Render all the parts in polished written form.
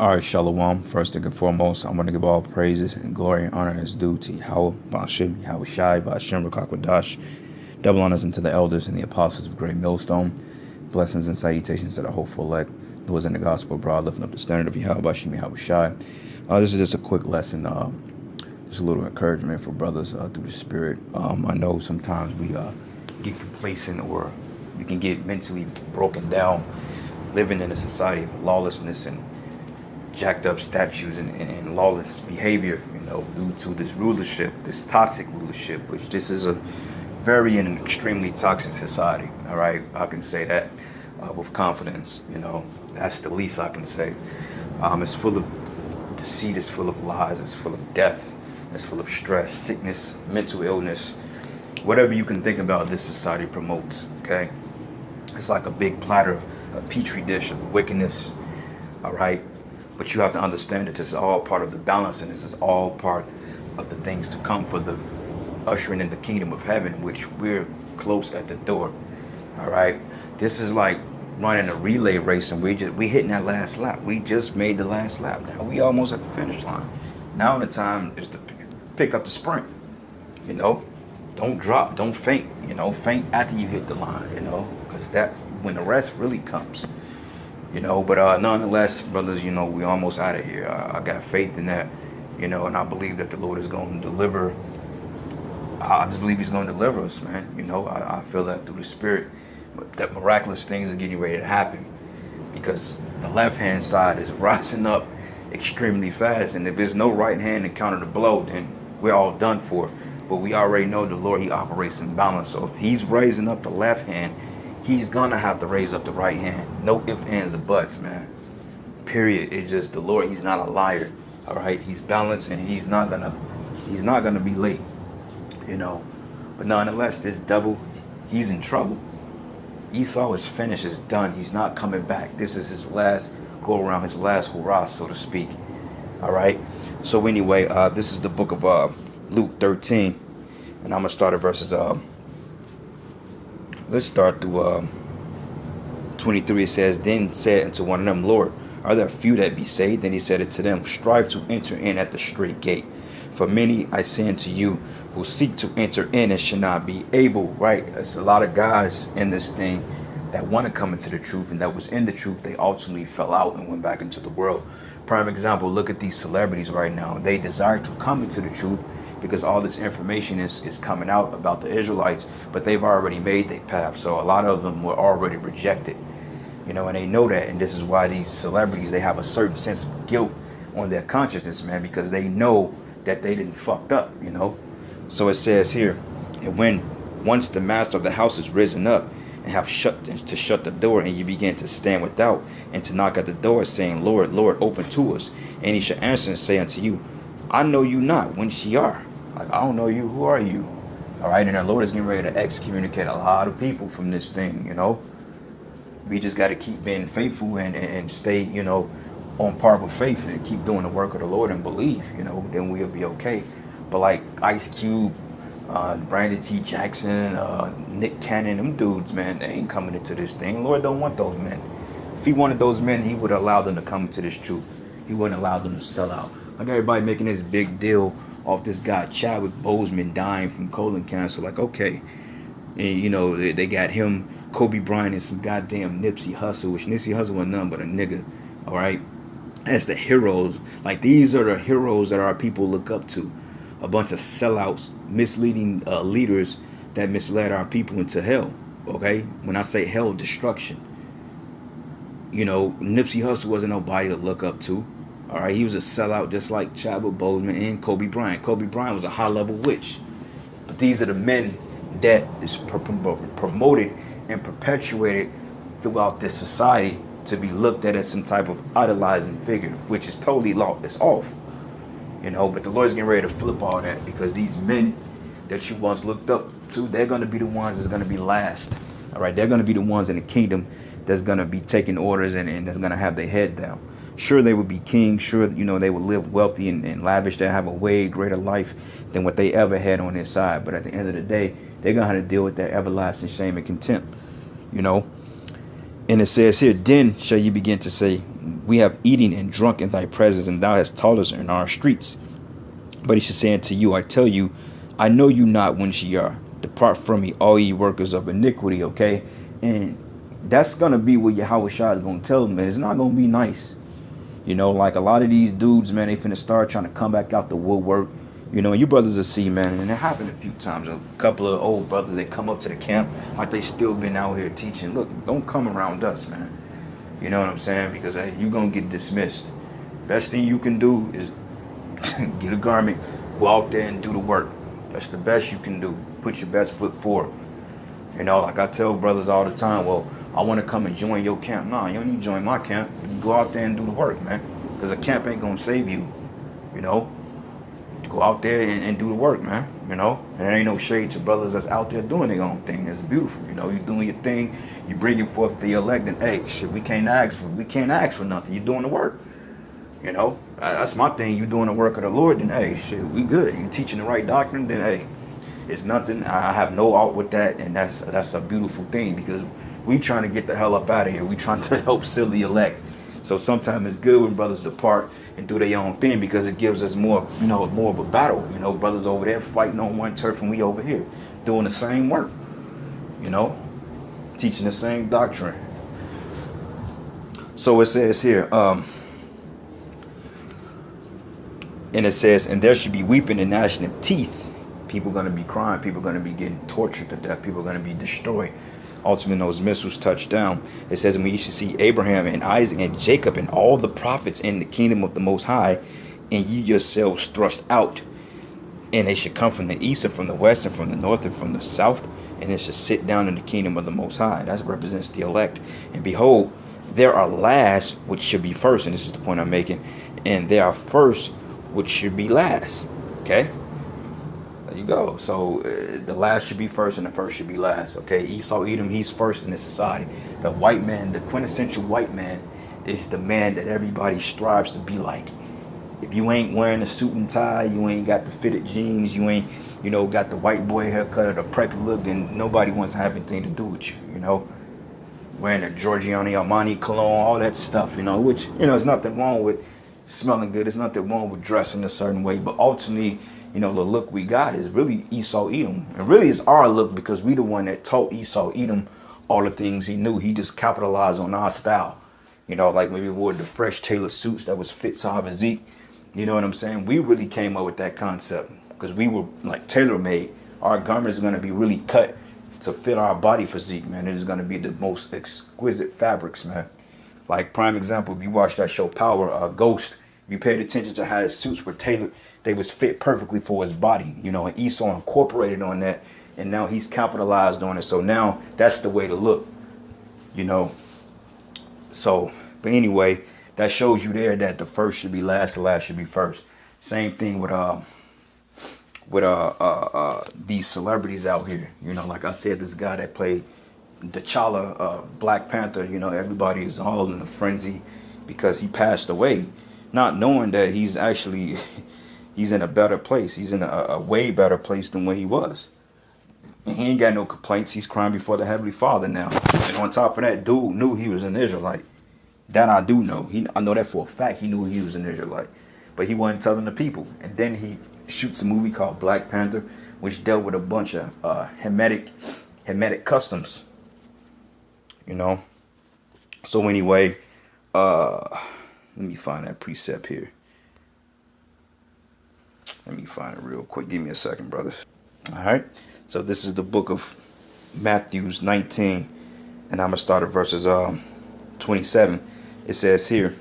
All right, Shalom. First and foremost, I want to give all praises and glory and honor as due to Yahweh, Bashim, Yahweh Shai, Bashim, Rakakwadash. Double honors unto the elders and the apostles of Great Millstone. Blessings and salutations to the hopeful elect who is in the gospel abroad, lifting up the standard of Yahweh, Bashim, Yahweh Shai. This is just a quick lesson, just a little encouragement for brothers through the Spirit. I know sometimes we get complacent or we can get mentally broken down living in a society of lawlessness and jacked up statues and lawless behavior, due to this rulership, this toxic rulership, which this is a very and an extremely toxic society. All right, I can say that with confidence. That's the least I can say. It's full of deceit, it's full of lies, it's full of death, it's full of stress, sickness, mental illness, whatever you can think about. This society promotes. Okay, it's like a big platter, a petri dish of wickedness. All right. But you have to understand that this is all part of the balance, and this is all part of the things to come for the ushering in the kingdom of heaven, which we're close at the door. All right, this is like running a relay race, and we hitting that last lap. We just made the last lap. Now we almost at the finish line. Now the time is to pick up the sprint. Don't drop, don't faint. Faint after you hit the line. Because that when the rest really comes. But nonetheless, brothers, we almost out of here. I got faith in that, and I believe that the Lord is going to deliver. I just believe He's going to deliver us, man. I feel that through the Spirit, that miraculous things are getting ready to happen, because the left-hand side is rising up extremely fast, and if there's no right hand to counter the blow, then we're all done for. But we already know the Lord, He operates in balance. So if He's raising up the left hand, He's gonna have to raise up the right hand. No ifs, ands, or buts, man. Period. It's just the Lord. He's not a liar. All right. He's balanced, and He's not gonna be late. But nonetheless, this devil, he's in trouble. Esau is finished. It's done. He's not coming back. This is his last go around, his last hurrah, so to speak. All right. So anyway, this is the book of Luke 13, and I'm gonna start at verses Let's start through 23. It says, Then said unto one of them, Lord, are there few that be saved? Then he said unto them, Strive to enter in at the straight gate. For many, I say unto you, who seek to enter in and shall not be able. Right? There's a lot of guys in this thing that want to come into the truth, and that was in the truth. They ultimately fell out and went back into the world. Prime example, look at these celebrities right now. They desire to come into the truth, because all this information is coming out about the Israelites, but they've already made their path. So a lot of them were already rejected, and they know that. And this is why these celebrities, they have a certain sense of guilt on their consciousness, man, because they know that they didn't fucked up, So it says here, and when once the master of the house is risen up and have shut the door, and you begin to stand without and to knock at the door, saying, Lord, Lord, open to us. And He shall answer and say unto you, I know you not, whence ye are. Like, I don't know you. Who are you? All right. And the Lord is getting ready to excommunicate a lot of people from this thing. We just got to keep being faithful and stay, on par with faith, and keep doing the work of the Lord and believe, then we'll be okay. But like Ice Cube, Brandon T. Jackson, Nick Cannon, them dudes, man, they ain't coming into this thing. The Lord don't want those men. If He wanted those men, He would allow them to come into this truth. He wouldn't allow them to sell out. Like everybody making this big deal off this guy Chadwick Boseman dying from colon cancer. Like, okay, and, they got him, Kobe Bryant, and some goddamn Nipsey Hussle, which Nipsey Hussle was nothing but a nigga. All right, as the heroes. Like, these are the heroes that our people look up to. A bunch of sellouts, misleading leaders that misled our people into hell. Okay, when I say hell, destruction. Nipsey Hussle wasn't nobody to look up to. All right, he was a sellout just like Chadwick Boseman and Kobe Bryant. Kobe Bryant was a high-level witch. But these are the men that is promoted and perpetuated throughout this society to be looked at as some type of idolizing figure, which is totally it's off. But the Lord's getting ready to flip all that, because these men that you once looked up to, they're going to be the ones that's going to be last. All right, they're going to be the ones in the kingdom that's going to be taking orders and that's going to have their head down. Sure, they would be kings. Sure, they would live wealthy and lavish. They'll have a way greater life than what they ever had on their side. But at the end of the day, they're going to have to deal with that everlasting shame and contempt, And it says here, then shall you begin to say, we have eaten and drunk in thy presence, and thou hast taught us in our streets. But he should say unto you, I tell you, I know you not whence ye are. Depart from me, all ye workers of iniquity. Okay, and that's gonna be what Yahweh Shai is gonna tell them, man. It's not gonna be nice. You know, like a lot of these dudes, man, they finna start trying to come back out the woodwork. You know, you brothers will see, man, and it happened a few times. A couple of old brothers, they come up to the camp like they still been out here teaching. Look, don't come around us, man. You know what I'm saying? Because hey, you're going to get dismissed. Best thing you can do is get a garment, go out there and do the work. That's the best you can do. Put your best foot forward. You know, like I tell brothers all the time, well, I want to come and join your camp. Nah, you don't need to join my camp. You go out there and do the work, man. Because a camp ain't going to save you, you know. Go out there and do the work, man. You know, and there ain't no shade to brothers that's out there doing their own thing. It's beautiful, you know. You doing your thing, you bringing forth the elect, and hey, shit, we can't ask for nothing. You doing the work, you know. That's my thing. You doing the work of the Lord, then hey, shit, we good. You teaching the right doctrine, then hey, it's nothing. I have no out with that, and that's a beautiful thing because we trying to get the hell up out of here. We trying to help seal the elect. So sometimes it's good when brothers depart and do their own thing because it gives us more, you know, more of a battle. You know, brothers over there fighting on one turf and we over here doing the same work, you know, teaching the same doctrine. So it says here, and it says, and there should be weeping and gnashing of teeth. People are going to be crying. People are going to be getting tortured to death. People are going to be destroyed. Ultimately, those missiles touched down. It says, and we should see Abraham and Isaac and Jacob and all the prophets in the kingdom of the Most High, and ye yourselves thrust out. And they should come from the east and from the west and from the north and from the south, and they should sit down in the kingdom of the Most High. That represents the elect. And behold, there are last which should be first, and this is the point I'm making, and there are first which should be last. Okay? There you go. So the last should be first and the first should be last. Okay, Esau Edom, he's first in this society. The white man, the quintessential white man, is the man that everybody strives to be like. If you ain't wearing a suit and tie, you ain't got the fitted jeans, you ain't, you know, got the white boy haircut or the preppy look, then nobody wants to have anything to do with you. You know, wearing a Giorgiano Armani cologne, all that stuff. You know, which, you know, there's nothing wrong with smelling good. There's nothing wrong with dressing a certain way, but ultimately, you know, the look we got is really Esau Edom. And really it's our look because we the one that taught Esau Edom all the things he knew. He just capitalized on our style. You know, like when we wore the fresh tailored suits that was fit to our physique. You know what I'm saying? We really came up with that concept because we were like tailor-made. Our garments are going to be really cut to fit our body physique, man. It is going to be the most exquisite fabrics, man. Like prime example, if you watch that show Power, Ghost, if you paid attention to how his suits were tailored, they was fit perfectly for his body, you know, and Esau incorporated on that, and now he's capitalized on it. So now that's the way to look, you know. So, but anyway, that shows you there that the first should be last, the last should be first. Same thing with these celebrities out here, you know. Like I said, this guy that played T'Challa, Black Panther, you know, everybody is all in a frenzy because he passed away, not knowing that he's actually he's in a better place. He's in a way better place than where he was. And he ain't got no complaints. He's crying before the Heavenly Father now. And on top of that, dude knew he was an Israelite. That I do know. I know that for a fact. He knew he was an Israelite. But he wasn't telling the people. And then he shoots a movie called Black Panther, which dealt with a bunch of Hamitic customs. You know? So anyway, let me find that precept here. Let me find it real quick. Give me a second, brothers. All right. So this is the book of Matthew 19. And I'm going to start at verses 27. It says here.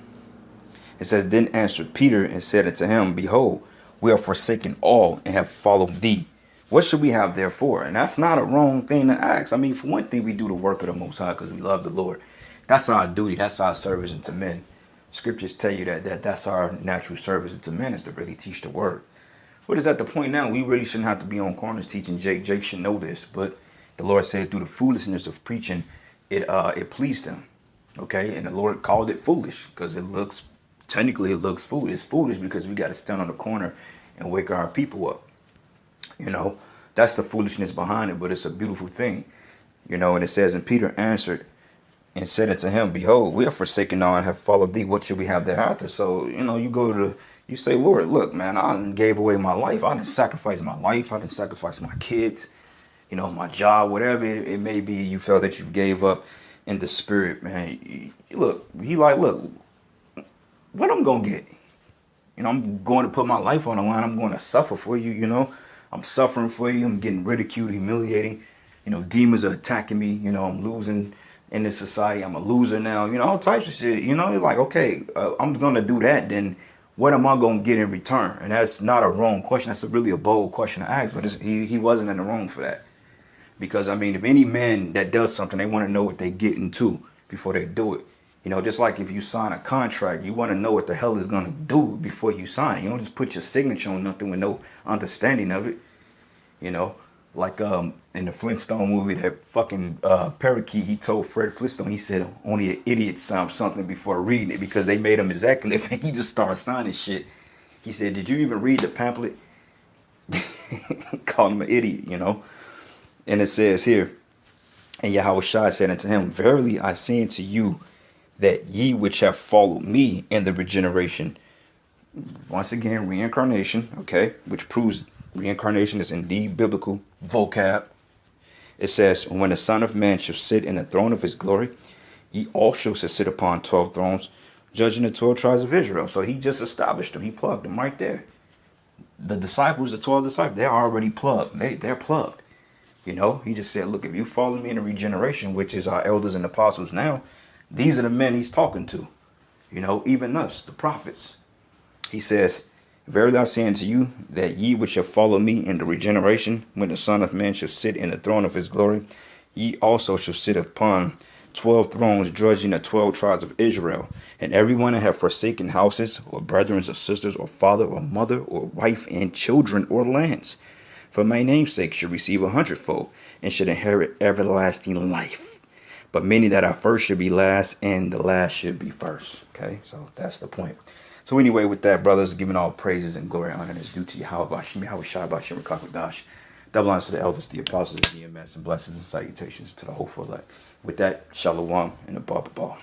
It says, then answered Peter and said unto him, behold, we are forsaken all and have followed thee. What should we have therefore? And that's not a wrong thing to ask. I mean, for one thing, we do the work of the Most High because we love the Lord. That's our duty. That's our service unto men. Scriptures tell you that's our natural service to men, is to really teach the word. What is at the point now? We really shouldn't have to be on corners teaching Jake. Jake should know this, but the Lord said through the foolishness of preaching, it pleased him. Okay, and the Lord called it foolish because it looks foolish. It's foolish because we got to stand on the corner and wake our people up. You know, that's the foolishness behind it, but it's a beautiful thing. You know, and it says, and Peter answered and said unto him, Behold, we are forsaken now and have followed thee. What should we have thereafter? So, you say, Lord, look, man, I done gave away my life. I didn't sacrifice my life. I didn't sacrifice my kids, my job, whatever it may be. You felt that you gave up in the spirit, man. Look, look, what I'm going to get? I'm going to put my life on the line. I'm going to suffer for you, I'm suffering for you. I'm getting ridiculed, humiliating. Demons are attacking me. I'm losing in this society. I'm a loser now. All types of shit. It's like, okay, I'm going to do that. Then what am I going to get in return? And that's not a wrong question. That's really a bold question to ask. But he wasn't in the wrong for that. Because, if any man that does something, they want to know what they get into before they do it. Just like if you sign a contract, you want to know what the hell it's going to do before you sign it. You don't just put your signature on nothing with no understanding of it. Like in the Flintstone movie, that fucking parakeet, he told Fred Flintstone, he said, only an idiot signs something before reading it, because they made him executive and he just started signing shit. He said, did you even read the pamphlet? He called him an idiot, And it says here, and Yahushua said unto him, Verily I say unto you, that ye which have followed me in the regeneration, once again, reincarnation, okay, which proves reincarnation is indeed biblical vocab. It says, when the Son of Man shall sit in the throne of his glory, ye also shall sit upon 12 thrones, judging the 12 tribes of Israel. So he just established them. He plugged them right there. The disciples, the 12 disciples, they're already plugged. They're plugged. He just said, look, if you follow me in the regeneration, which is our elders and apostles now, these are the men he's talking to, even us, the prophets. He says, Verily I say unto you, that ye which shall follow me in the regeneration, when the Son of Man shall sit in the throne of his glory, ye also shall sit upon 12 thrones, judging the 12 tribes of Israel. And everyone that have forsaken houses, or brethren, or sisters, or father, or mother, or wife, and children, or lands, for my name's sake, shall receive 100-fold, and should inherit everlasting life. But many that are first should be last, and the last should be first. Okay, so that's the point. So anyway, with that, brothers, giving all praises and glory and honor is due to Yahweh Bashim, Yahweh Shai Bashim Rakakwadash. Double honors to the elders, the apostles, and the EMS, and blessings and salutations to the whole full life. With that, shalom and a ball.